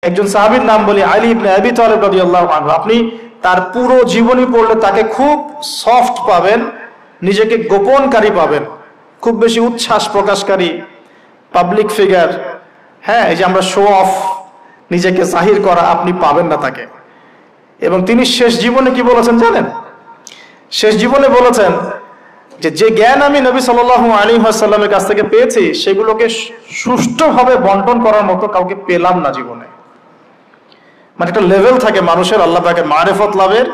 একজন সাহাবীর নাম বলি আলী ইবনে আবি তালিব রাদিয়াল্লাহু আনহু। আপনি তার পুরো জীবনী পড়লে তাকে খুব সফট পাবেন, নিজেকে গোপনকারী পাবেন, খুব বেশি উচ্ছ্বাস প্রকাশকারী পাবলিক ফিগার, হ্যাঁ, এই যে আমরা শো অফ, নিজেকে জাহির করা, আপনি পাবেন না তাকে। এবং তিনি শেষ জীবনে কি বলেছেন জানেন? শেষ জীবনে বলেছেন যে জ্ঞান আমি নবী সাল্লাল্লাহু আলাইহি ওয়াসাল্লামের কাছ থেকে পেয়েছি সেগুলোকে সুষ্ঠুভাবে বন্টন করার মতো কাউকে পেলাম না জীবনে। মানে একটা লেভেল থাকে মানুষের আল্লাহ পাকের মারিফত লাভের,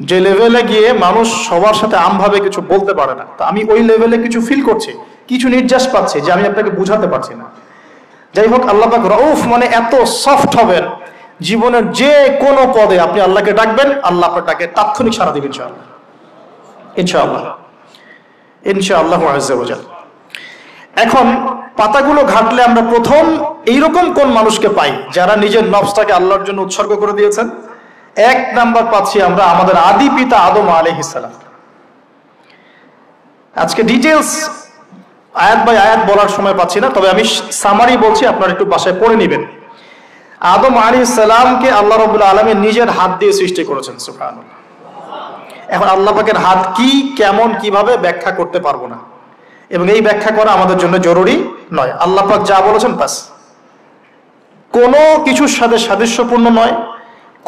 যে লেভেলে গিয়ে মানুষ সবার সাথে আমভাবে কিছু বলতে পারে না। তো আমি ওই লেভেলে কিছু ফিল করছি, কিছু নির্যাস পাচ্ছি যে আমি আপনাকে বুঝাতে পারছি না। যাই হোক, আল্লাহ পাক রউফ মানে এত সফট হবেন, জীবনের যে কোনো পদে আপনি আল্লাহকে ডাকবেন, আল্লাহ আপনাকে তাৎক্ষণিক সাড়া দিবেন ইনশাআল্লাহ, ইনশাআল্লাহ, ইনশাআল্লাহ আযজা ওয়া জাল। এখন পাতাগুলো ঘাটলে আমরা প্রথম এইরকম কোন মানুষকে পাই যারা নিজের নফসটাকে আল্লাহর জন্য উৎসর্গ করে দিয়েছেন? এক নাম্বার পাচ্ছি আমরা আমাদের আদি পিতা আদম আলাইহিস সালাম। আজকে ডিটেইলস আয়াত বাই আয়াত বলার সময় পাচ্ছি না, তবে আমি সামারি বলছি, আপনারা একটু বাসায় পড়ে নেবেন। আদম আলাইহিস সালামকে আল্লাহ রাব্বুল আলামিন নিজের হাত দিয়ে সৃষ্টি করেছেন, সুবহানাল্লাহ। এখন আল্লাহ পাকের হাত কি, কেমন, কিভাবে ব্যাখ্যা করতে পারবো না, এবং এই ব্যাখ্যা করা আমাদের জন্য জরুরি নয়। আল্লাহ পাক যা বলেছেন বাস, কোনো কিছুর সাথে সাদৃশ্যপূর্ণ নয়,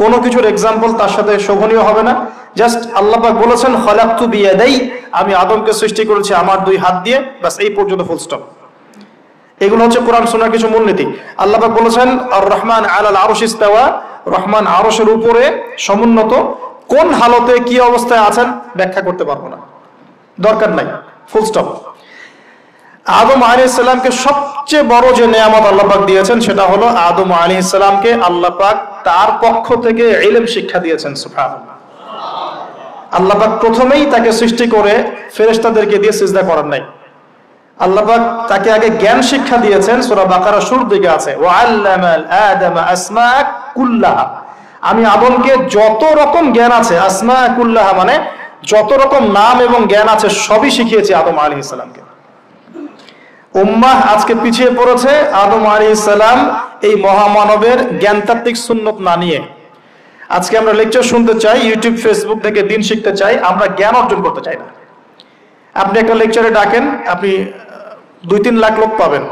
কোনো কিছুর এক্সাম্পল তার সাথে শোভনীয় হবে না। জাস্ট আল্লাহ পাক বলেছেন খলাকতু বিয়াদাই, আমি আদমকে সৃষ্টি করেছি আমার দুই হাত দিয়ে, বাস এই পর্যন্ত, ফুল স্টপ। এগুলো হচ্ছে কোরআন সুন্নাহর কিছু মূলনীতি। আল্লাহ পাক বলেছেন আর রহমান আলাল আরশ ইস্তাওয়া, রহমান আরশের উপরে সমুন্নত। কোন হালতে কি অবস্থায় আছেন ব্যাখ্যা করতে পারবো না, দরকার নাই, ফুল স্টপ। আদম আলাইহিস সালামকে সবচেয়ে বড় যে নেয়ামত আল্লাহ পাক দিয়েছেন সেটা হলো আদম আলাইহিস সালামকে আল্লাহ পাক তার পক্ষ থেকে ইলম শিক্ষা দিয়েছেন, সুবহানাল্লাহ। আল্লাহ পাক প্রথমেই তাকে সৃষ্টি করে ফেরেশতাদেরকে দিয়ে সিজদা করার নাই। আল্লাহ পাক তাকে আগে জ্ঞান শিক্ষা দিয়েছেন, সূরা বাকারা শুরুর দিকে আছে ওয়া আল্লামাল আদামা আসমা কুল্লাহা, আমি আদমকে যত রকম জ্ঞান আছে, আসমা কুল্লাহা মানে যত রকম নাম এবং জ্ঞান আছে সবই শিখিয়েছি আদম আলাইহিস সালামকে। উম্মাহ আজকে পিছিয়ে পড়েছে আদম আলাইহিস সালাম এই মহামানবের জ্ঞানতাত্ত্বিক সুন্নত না নিয়ে। আজকে আমরা লেকচার শুনতে চাই, ইউটিউব ফেসবুক থেকে দিন শিখতে চাই, আমরা জ্ঞান অর্জন করতে চাই না। আপনি একটা লেকচারে ডাকেন, আপনি 2-3 লাখ লোক পাবেন,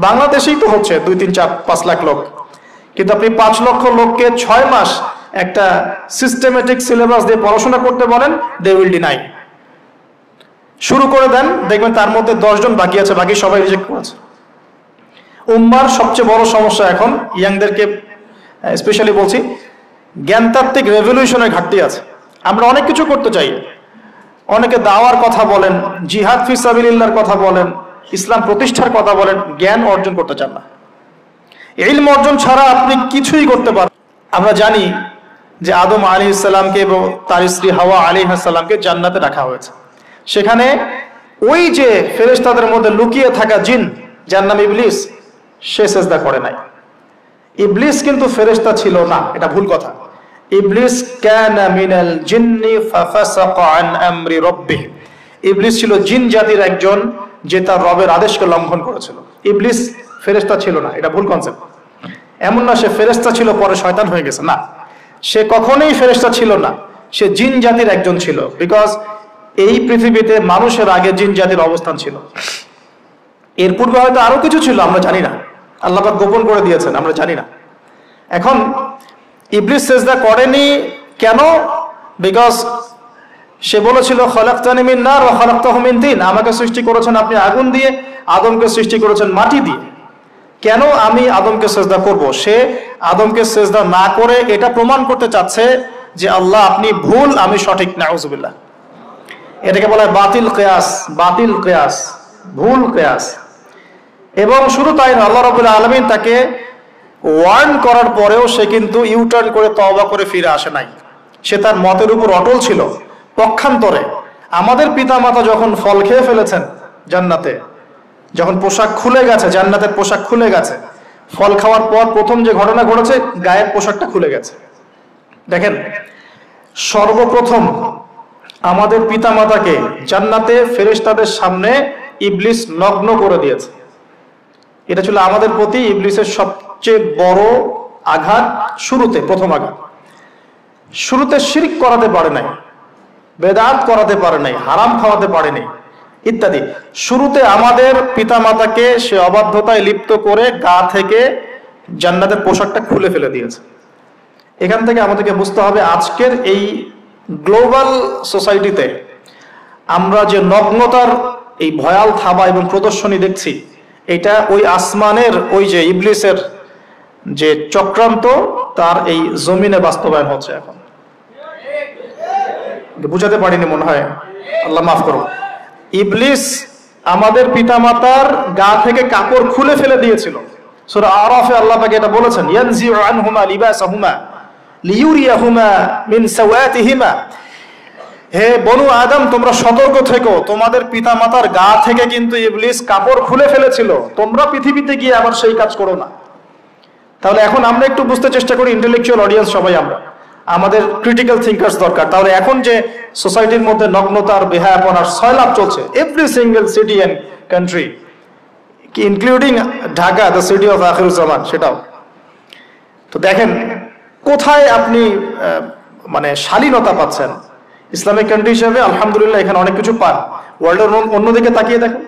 বাংলাদেশেই তো হচ্ছে 2-3-4-5 লাখ লোক, কিন্তু আপনি 5 লক্ষ লোককে 6 মাস একটা সিস্টেমেটিক সিলেবাস দিয়ে পড়াশোনা করতে বলেন, দে উইল ডিনাই। শুরু করে দেন, দেখবেন তার মধ্যে 10 জন বাকি আছে, বাকি সবাই রিজেক্ট করেছে। উম্মার সবচেয়ে বড় সমস্যা এখন, ইয়াংদেরকে স্পেশালি বলছি, জ্ঞানতাত্ত্বিক রেভলিউশনের ঘাটতি আছে। আমরা অনেক কিছু করতে চাই, অনেকে দাওয়ার কথা বলেন, জিহাদ ফি সাবিলিল্লাহর কথা বলেন, ইসলাম প্রতিষ্ঠার কথা বলেন, জ্ঞান অর্জন করতে চান না। ইলম অর্জন ছাড়া আপনি কিছুই করতে পারেন। আমরা জানি যে আদম আলাইহিস সালামকে এবং তার স্ত্রী হাওয়া আলাইহিস সালামকে জান্নাতে রাখা হয়েছে। সেখানে ওই যে ফেরেশতাদের মধ্যে লুকিয়ে থাকা জিন, যার নাম ইবলিস, সে সিজদা করে নাই। ইবলিস কিন্তু ফেরেশতা ছিল না, এটা ভুল কথা। ইবলিস কানা মিনাল জিন্নি ফাফাসাকা আন আমরি রাব্বিহ, ইবলিস ছিল জিন জাতির একজন যে তার রবের আদেশকে লঙ্ঘন করেছিল। ইবলিস ফেরেশতা ছিল না, এটা ভুল কনসেপ্ট। এমন না সে ফেরেশতা ছিল পরে শয়তান হয়ে গেছে, না, সে কখনোই ফেরেশতা ছিল না, সে জিন জাতির একজন ছিল। বিকজ এই পৃথিবীতে মানুষের আগে জিন জাতির অবস্থান ছিল, এর পূর্বে হয়তো আরো কিছু ছিল, আমরা জানি না, আল্লাহ পাক গোপন করে দিয়েছেন, আমরা জানি না। এখন ইবলিস সিজদা করেনি কেন? বিকজ সে বলেছিল খলাকতানি মিন নার ওয়া খলাকতাহু মিন তিন, আমাকে সৃষ্টি করেছেন আপনি আগুন দিয়ে, আদমকে সৃষ্টি করেছেন মাটি দিয়ে, কেন আমি আদমকে সিজদা করব? সে আদমকে সিজদা না করে এটা প্রমাণ করতে চাচ্ছে যে আল্লাহ আপনি ভুল, আমি সঠিক। নাউজুবিল্লাহ, এটাকে বলা হয় বাতিল কিয়াস, বাতিল কিয়াস, ভুল কিয়াস। এবং শুধু তাই না, আল্লাহ রাব্বুল আলামিন তাকে ওয়ার্ন করার পরেও সে কিন্তু ইউটার্ন করে তওবা করে ফিরে আসে নাই, সে তার মতের উপর অটল ছিল। পক্ষান্তরে আমাদের পিতামাতা যখন ফল খেয়ে ফেলেছেন জান্নাতে, যখন পোশাক খুলে গেছে, জান্নাতের পোশাক খুলে গেছে, ফল খাওয়ার পর প্রথম যে ঘটনা ঘটেছে, গায়ের পোশাকটা খুলে গেছে। দেখেন, সর্বপ্রথম আমাদের পিতামাতাকে জান্নাতে ফেরেশতাদের সামনে ইবলিস নগ্ন করে দিয়েছে। এটা ছিল আমাদের প্রতি ইবলিসের সবচেয়ে বড় আঘাত শুরুতে, প্রথম আঘাত শুরুতে শিরক করাতে পারে নাই, বেদাত করাতে পারে নাই, হারাম খাওয়াতে পারে নাই ইত্যাদি। শুরুতে আমাদের পিতামাতাকে সে অবাধ্যতায় লিপ্ত করে গা থেকে জান্নাতের পোশাকটা খুলে ফেলে দিয়েছে। এখান থেকে আমাদেরকে বুঝতে হবে আজকের এই গ্লোবাল সোসাইটিতে আমরা যে নগ্নতার এই ভয়াল থাবা এবং প্রদর্শনী দেখছি, এটা ওই আসমানের ওই যে ইবলিসের যে চক্রান্ত, তার এই জমিনে বাস্তবায়ন হচ্ছে। এখন বুঝাতে পারিনি মনে হয়, আল্লাহ মাফ করো। ইবলিস আমাদের পিতামাতার গা থেকে কাপড় খুলে ফেলে দিয়েছিল। সূরা আরাফে আল্লাহ পাক এটা বলেছেন, ইয়ানজিউ আনহুমা লিবাসাহুমা লিইউরিয়াহুমা মিন সাওয়াতিহিমা। হে বনু আদম, তোমরা সতর্ক থেকো, তোমাদের পিতামাতার গা থেকে কিন্তু ইবলিস কাপড় খুলে ফেলেছিল, তোমরা পৃথিবীতে গিয়ে আবার সেই কাজ করো না। তাহলে এখন আমরা একটু বুঝতে চেষ্টা করি, ইন্টেলেকচুয়াল অডিয়েন্স সবাই আমরা, আমাদের ক্রিটিক্যাল থিঙ্কার্স দরকার। তাহলে এখন যে সোসাইটির মধ্যে নগ্নতার, বেহায়াপনার সয়লাভ চলছে, every single city and country, including Dhaka, the city of Akhiruzzaman, সেটাও তো দেখেন কোথায় আপনি মানে শালীনতা পাচ্ছেন। ইসলামিক কান্ট্রি হিসেবে আলহামদুলিল্লাহ এখানে অনেক কিছু পান, ওয়ার্ল্ডের অন্যদিকে তাকিয়ে দেখেন।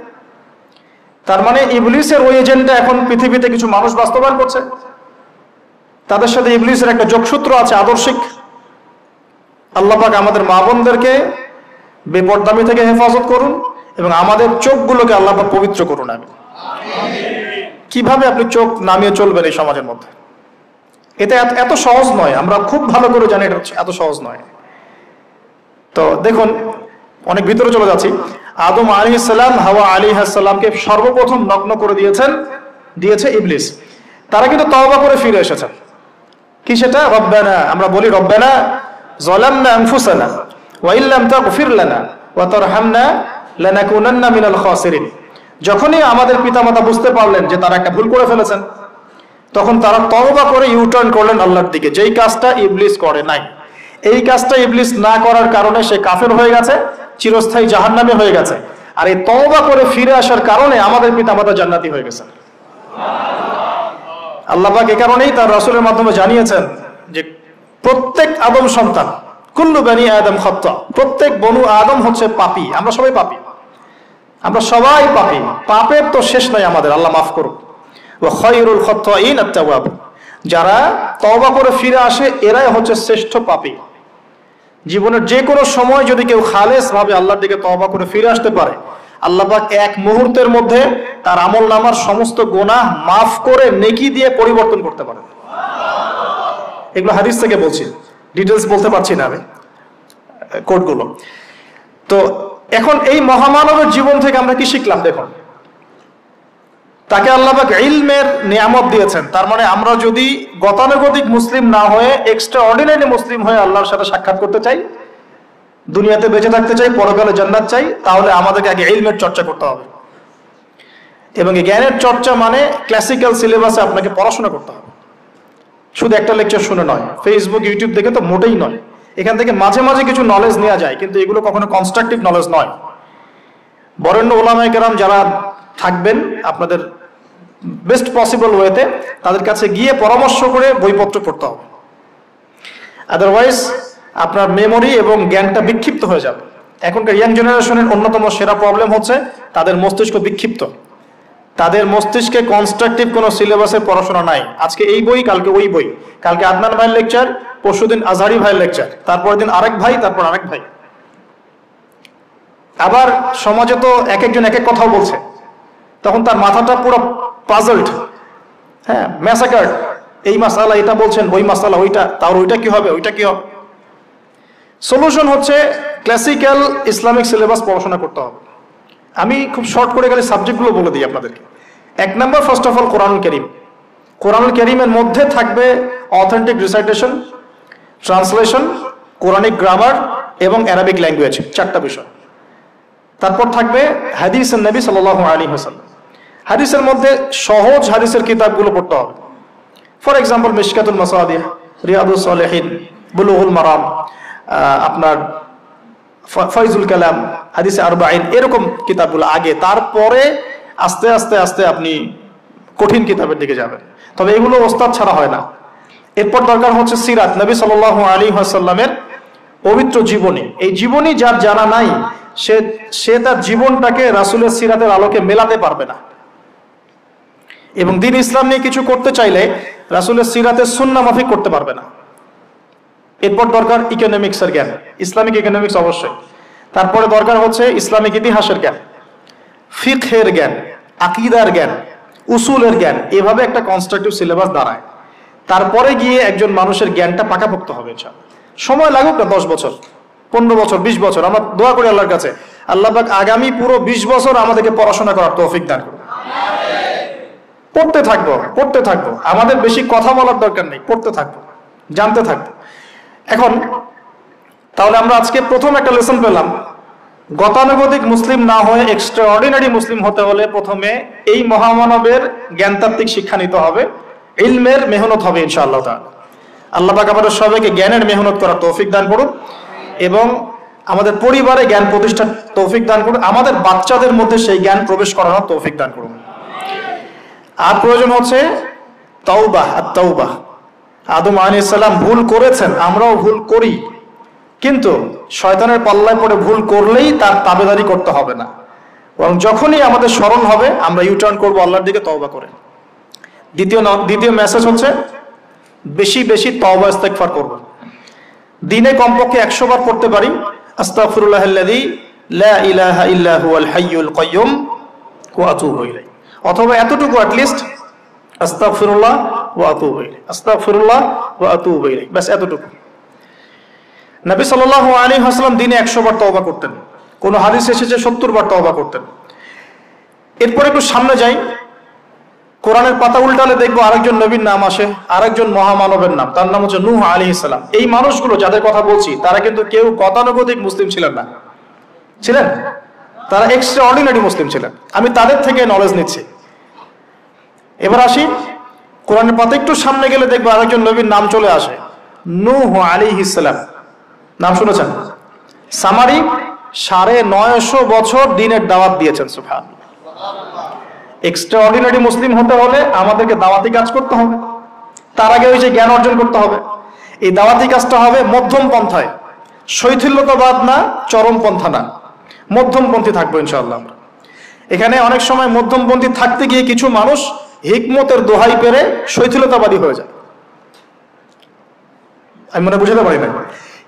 তার মানে ইবলিসের ওই এজেন্ডা এখন পৃথিবীতে কিছু মানুষ বাস্তবায়ন করছে, তাদের সাথে ইবলিসের একটা যোগসূত্র আছে আদর্শিক। আল্লাহ পাক আমাদের মা বোনদেরকে বেপরদামি থেকে হেফাজত করুন এবং আমাদের চোখগুলোকে আল্লাহ পাক পবিত্র করুন। আমি কিভাবে আপনি চোখ নামিয়ে চলবেন এই সমাজের মধ্যে, এটা এত সহজ নয়, আমরা খুব ভালো করে জানি এটা এত সহজ নয়। তো দেখুন, অনেক ভিতরে চলে যাচ্ছি। আদম আলাইহিস সালাম, হাওয়া আলাইহিস সালামকে সর্বপ্রথম নগ্ন করে দিয়েছে ইবলিস। তারা কিন্তু তওবা করে ফিরে এসেছেন। কি সেটা? রব্বানা, আমরা বলি রব্বানা যালামনা আনফুসানা ওয়া ইল্লাম তাগফির লানা ওয়া তারহামনা লানাকুনান্না মিনাল খাসিরিন। যখনই আমাদের পিতামাতা বুঝতে পারলেন যে তারা একটা ভুল করে ফেলেছেন, তখন তারা তওবা করে ইউটার্ন করলেন আল্লাহর দিকে, যেই কাজটা ইবলিস করে নাই। এই কাজটা ইবলিস না করার কারণে সে কাফের হয়ে গেছে, চিরস্থায়ী জাহান্নামে হয়ে গেছে। আর এই তওবা করে ফিরে আসার কারণে আমাদের পিতামাতা জান্নাতি হয়ে গেছে। আল্লাহ পাক এই কারণেই তার রাসূলের মাধ্যমে জানিয়েছেন যে প্রত্যেক আদম সন্তান, কুল্লু বনি আদম খাত্তা, প্রত্যেক বনু আদম হচ্ছে পাপী। আমরা সবাই পাপী, আমরা সবাই পাপী, পাপের তো শেষ নাই আমাদের, আল্লাহ মাফ করুক। ওয়া খায়রুল খাত্তাইন আত-তাওয়াব, যারা তওবা করে ফিরে আসে এরাই হচ্ছে শ্রেষ্ঠ পাপী। জীবনের যে কোনো সময় যদি কেউ খালেস ভাবে আল্লাহর দিকে তওবা করে ফিরে আসতে পারে, আল্লাহ পাক এক মুহূর্তের মধ্যে তার আমলনামার সমস্ত গুনাহ মাফ করে নেকি দিয়ে পরিবর্তন করতে পারেন। এগুলো হাদিস থেকে বলছি, ডিটেলস বলতে পারছি না আমি, কোডগুলো। তো এখন এই মহামানবের জীবন থেকে আমরা কি শিখলাম? দেখুন, তাকে আল্লাহ পাক ইলমের নিয়ামত দিয়েছেন। তার মানে আমরা যদি গতানুগতিক মুসলিম না হয়ে এক্সট্রা অর্ডিনারি মুসলিম হয়ে আল্লাহর সাথে সাক্ষাৎ করতে চাই, দুনিয়াতে বেঁচে থাকতে চাই, পরকালে জান্নাত চাই, তাহলে আমাদেরকে আগে ইলমের চর্চা করতে হবে। এবং এই জ্ঞানের চর্চা মানে ক্লাসিক্যাল সিলেবাসে আপনাকে পড়াশোনা করতে হবে, শুধু একটা লেকচার শুনে নয়, ফেসবুক ইউটিউব দেখে তো মোটেই নয়। এখান থেকে মাঝে মাঝে কিছু নলেজ নেওয়া যায়, কিন্তু এগুলো কখনো কনস্ট্রাকটিভ নলেজ নয়। বরেণ্য ওলামায়ে কেরাম যারা থাকবেন আপনাদের বেস্ট পসিবল ওয়েতে, তাদের কাছে গিয়ে পরামর্শ করে বইপত্র পড়তে হবে। আদারওয়াইজ আপনার মেমোরি এবং জ্ঞানটা বিক্ষিপ্ত হয়ে যাবে। এখনকার ইয়াং জেনারেশনের অন্যতম সেরা প্রবলেম হচ্ছে তাদের মস্তিষ্ক বিক্ষিপ্ত, তাদের মস্তিষ্কে কনস্ট্রাকটিভ কোনো সিলেবাসের পড়াশোনা নাই। আজকে এই বই, কালকে ওই বই, কালকে আদনান ভাইয়ের লেকচার, পরশুদিন আজহারি ভাইয়ের লেকচার, তারপরের দিন আরেক ভাই, তারপর আরেক ভাই। আবার সমাজে তো এক একজন এক এক কথাও বলছে, তখন তার মাথাটা পুরো পাজলড, হ্যাঁ, ম্যাসাকার্ড। এই মাসালা এটা বলছেন, ওই মাসালা ওইটা, তার ওইটা কি হবে, ওইটা কি হবে। সলিউশন হচ্ছে ক্লাসিক্যাল ইসলামিক সিলেবাস পড়াশোনা করতে হবে। আমি খুব শর্ট করে গেলে সাবজেক্টগুলো বলে দিই আপনাদেরকে। 1 নম্বর, ফার্স্ট অফ অল কোরআনুল কারীম। কোরআনুল কারীমের মধ্যে থাকবে authentic recitation, translation, Quranic grammar এবং অ্যারাবিক ল্যাঙ্গুয়েজ, 4টা বিষয়। তারপর থাকবে হাদিস নবী সাল্লাল্লাহু আলাইহি ওয়াসাল্লাম। হাদিসের মধ্যে সহজ হাদিসের কিতাবগুলো পড়তে হবে। ফর এক্সাম্পল মিশকাতুল মাসাবিহ, রিয়াদুস সালিহিন, বুলুগুল মারাম, আপনার ফাইজুল কালাম, হাদিসে আরবাঈন, এরকম কিতাবগুলো আগে, তারপরে আস্তে আস্তে আস্তে আপনি কঠিন কিতাবের দিকে যাবেন। তবে এগুলো ওস্তাদ ছাড়া হয় না। এরপর দরকার হচ্ছে সিরাত, নবী সাল্লাল্লাহু আলাইহি ওয়াসাল্লামের পবিত্র জীবনী। এই জীবনী যার জানা নাই সে তার জীবনটাকে রাসূলের সিরাতের আলোকে মেলাতে পারবে না। এবং দ্বীন ইসলাম নিয়ে কিছু করতে চাইলে রাসূলের সিরাতের সুন্নাহ মাফিক করতে পারবে না। এরপর দরকার ইকোনমিক্সের জ্ঞান, ইসলামিক ইকোনমিক্স অবশ্যই। তারপরে দরকার হচ্ছে ইসলামিক ইতিহাসের জ্ঞান, ফিকহের জ্ঞান, আকীদার জ্ঞান, উসুলের জ্ঞান। এভাবে একটা কনস্ট্রাকটিভ সিলেবাস দাঁড়ায়। তারপরে গিয়ে একজন মানুষের জ্ঞানটা পাকাপোক্ত হবে ইনশাআল্লাহ। সময় লাগুক না 10 বছর, 15 বছর, 20 বছর। আমরা দোয়া করি আল্লাহর কাছে, আল্লাহ পাক আগামী পুরো 20 বছর আমাদেরকে পড়াশোনা করার তৌফিক দান করুন। পড়তে থাকবো। আমাদের বেশি কথা বলার দরকার নেই, পড়তে থাকবো, জানতে থাকবো। এখন তাহলে আমরা আজকে প্রথম একটা লেসন পেলাম, গতানুগতিক মুসলিম না হয়ে এক্সট্রা অর্ডিনারি মুসলিম হতে হলে প্রথমে এই মহামানবের জ্ঞানতাত্ত্বিক শিক্ষা নিতে হবে, ইলমের মেহনত হবে ইনশাআল্লাহ তাআলা। আল্লাহ পাক আমাদের সবাইকে জ্ঞানের মেহনত করার তৌফিক দান করুন এবং আমাদের পরিবারে জ্ঞান প্রতিষ্ঠার তৌফিক দান করুন, আমাদের বাচ্চাদের মধ্যে সেই জ্ঞান প্রবেশ করানোর তৌফিক দান করুন। আর প্রয়োজন হচ্ছে তাওবাহ, আত-তাওবাহ। আদম আলাইহিস সালাম ভুল করেছেন, আমরাও ভুল করি, কিন্তু শয়তানের পাল্লায় পড়ে ভুল করলেই তার তাবেদারি করতে হবে না, বরং যখনই আমাদের স্মরণ হবে আমরা ইউটার্ন করবো আল্লাহর দিকে তওবা করে। দ্বিতীয় মেসেজ হচ্ছে বেশি বেশি তওবা ইস্তেগফার করব। দিনে কমপক্ষে 100 বার পড়তে পারি আস্তাগফিরুল্লাহাল্লাযী লা ইলাহা ইল্লা হুয়াল হাইয়ুল কাইয়্যুম ওয়া আতুবু ইলাইহি, অথবা এতটুকু অ্যাটলিস্ট আস্তাগফিরুল্লাহ ওয়া আতুবু ইলাইহি, আস্তাগফিরুল্লাহ ওয়া আতুবু ইলাইহি, বাস এতটুকু। নবী সাল্লাল্লাহু আলাইহি ওয়াসাল্লাম দিনে 100 বার তওবা করতেন, কোন হাদিস এসেছে 70 বার তওবা করতেন। এরপর একটু সামনে যাই, কোরআনের পাতা উল্টালে দেখবো আরেকজন নবীর নাম আসে, আরেকজন মহামানবের নাম, তার নাম হচ্ছে নূহ আলাইহিস সালাম। এই মানুষগুলো যাদের কথা বলছি তারা কিন্তু কেউ গতানুগতিক মুসলিম ছিলেন না, ছিলেন তারা এক্সট্রা অর্ডিনারি মুসলিম ছিলেন। আমি তাদের থেকে নলেজ নিচ্ছি। এবার আসি কোরআনের পাতা একটু সামনে গেলে দেখবো আরেকজন নবীর নাম চলে আসে, নূহ আলাইহিস সালাম। নাম শুনেছেন? সামারি 950 বছর দিনের দাওয়াত দিয়েছেন। সুবহানাল্লাহ। এক্সট্রা অর্ডিনারি মুসলিম হতে হলে আমাদেরকে দাওয়াতি কাজ করতে হবে, তার আগে ওই যে জ্ঞান অর্জন করতে হবে। এই দাওয়াতি কাজটা হবে মধ্যম পন্থায়, শৈথিল্যতাবাদ না, চরমপন্থা না, মধ্যমপন্থী থাকবো ইনশাআল্লাহ। এখানে অনেক সময় মধ্যমপন্থী থাকতে গিয়ে কিছু মানুষ হিকমতের দোহাই পেরে শৈথিলতাবাদী হয়ে যায়। আমি মনে বুঝতে পারি না,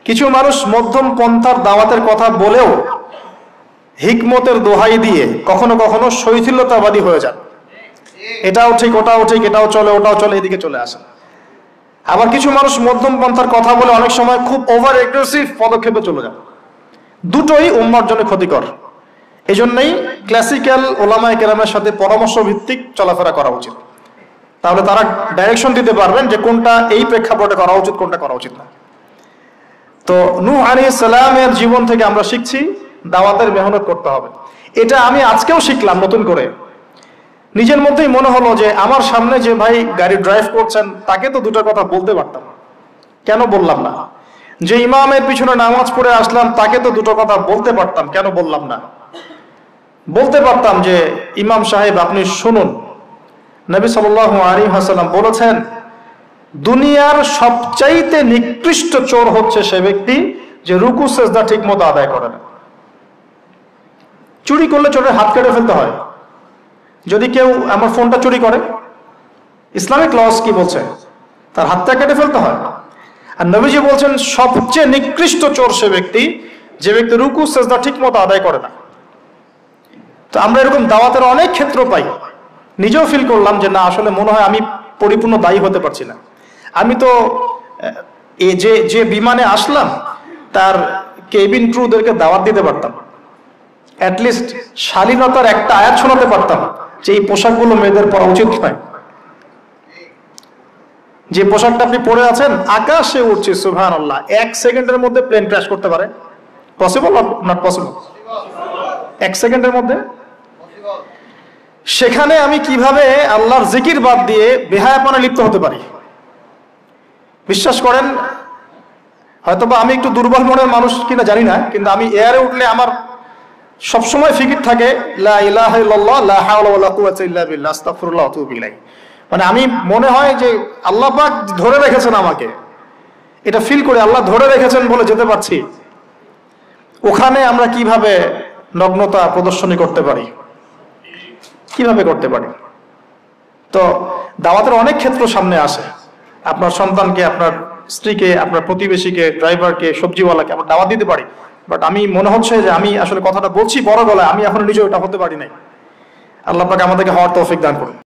কিছু মানুষ মধ্যম পন্থার দাওয়াতের কথা বলেও হিকমতের দোহাই দিয়ে কখনো কখনো শৈথিল্যতাবাদী হয়ে যান। এটাও ঠিক, ওটাও ঠিক, এটাও চলে, ওটাও চলে, এদিকে চলে আসে। আবার কিছু মানুষ মধ্যম পন্থার কথা বলে অনেক সময় খুব ওভার এগ্রেসিভ পদক্ষেপে চলে যান। দুটোই উম্মার জন্য ক্ষতিকর। এই জন্যই ক্লাসিক্যাল ওলামায়ে কেরামের সাথে পরামর্শ ভিত্তিক চলাফেরা করা উচিত, তাহলে তারা ডাইরেকশন দিতে পারবেন যে কোনটা এই প্রেক্ষাপটে করা উচিত, কোনটা করা উচিত না। তো নূহ আলাইহিস সালামের জীবন থেকে আমরা শিখছি দাওয়াতের মেহনত করতে হবে। এটা আমি আজকেও শিখলাম নতুন করে। নিজের মধ্যেই মনে হলো যে আমার সামনে যে ভাই গাড়ি ড্রাইভ করছেন তাকে তো দুটো কথা বলতে পারতাম, কেন বললাম না? যে ইমামের পিছনে নামাজ পড়ে আসলাম তাকে তো দুটো কথা বলতে পারতাম, কেন বললাম না? বলতে পারতাম যে ইমাম সাহেব আপনি শুনুন, নবী সাল্লাল্লাহু আলাইহি ওয়াসাল্লাম বলেছেন দুনিয়ার সবচাইতে নিকৃষ্ট চোর হচ্ছে সে ব্যক্তি যে রুকু সেজদা ঠিক মতো আদায় করে না। চুরি করলে চোরের হাত কেটে ফেলতে হয়। যদি কেউ আমার ফোনটা চুরি করে, ইসলামিক লস কি বলছে? তার হাতটা কেটে ফেলতে হয়। আর নবীজি বলছেন সবচেয়ে নিকৃষ্ট চোর সে ব্যক্তি যে ব্যক্তি রুকু সেজদা ঠিক মতো আদায় করে না। তো আমরা এরকম দাওয়াতের অনেক ক্ষেত্র পাই। নিজেও ফিল করলাম যে না, আসলে মনে হয় আমি পরিপূর্ণ দায়ী হতে পারছি না। আমি তো যে বিমানে আসলাম তার কেবিন ক্রুদেরকে দাওয়াত দিতে পারতাম, অ্যাটলিস্ট শালীনতার একটা আয়াত শোনাতে পারতাম যে এই পোশাকগুলো মেয়েদের পরা উচিত নয়। যে পোশাকটা আপনি পরে আছেন আকাশে উঠছে, সুবহানাল্লাহ, 1 সেকেন্ডের মধ্যে প্লেন ক্র্যাশ করতে পারে। Possible not possible? 1 সেকেন্ডের মধ্যে। সেখানে আমি কিভাবে আল্লাহর জিকির বাদ দিয়ে বেহায়াপনা লিপ্ত হতে পারি? বিশ্বাস করেন, হয়তোবা আমি একটু দুর্বল মনের মানুষ কিনা জানি না, কিন্তু আমি এয়ারে উঠলে আমার সবসময় ফিকির থাকে লা ইলাহা ইল্লাল্লাহ লা হাওলা ওয়ালা কুওয়াতা ইল্লা বিল্লাহ আস্তাগফিরুল্লাহ ওয়া আতুবু ইলাইহি। মানে আমি মনে হয় যে আল্লাহ পাক ধরে রেখেছেন আমাকে, এটা ফিল করে আল্লাহ ধরে রেখেছেন বলে যেতে পারছি। ওখানে আমরা কিভাবে নগ্নতা প্রদর্শনী করতে পারি, কিভাবে করতে পারি? তো দাওয়াতের অনেক ক্ষেত্র সামনে আসে। আপনার সন্তানকে, আপনার স্ত্রীকে, আপনার প্রতিবেশীকে, ড্রাইভারকে, সবজিওয়ালাকে আমরা দাওয়াত দিতে পারি। বাট আমি মনে হচ্ছে যে আমি আসলে কথাটা বলছি বড় গলায়, আমি এখনো নিজে ওটা হতে পারি নাই। আল্লাহ পাক আমাদেরকে হওয়ার তৌফিক দান করুন।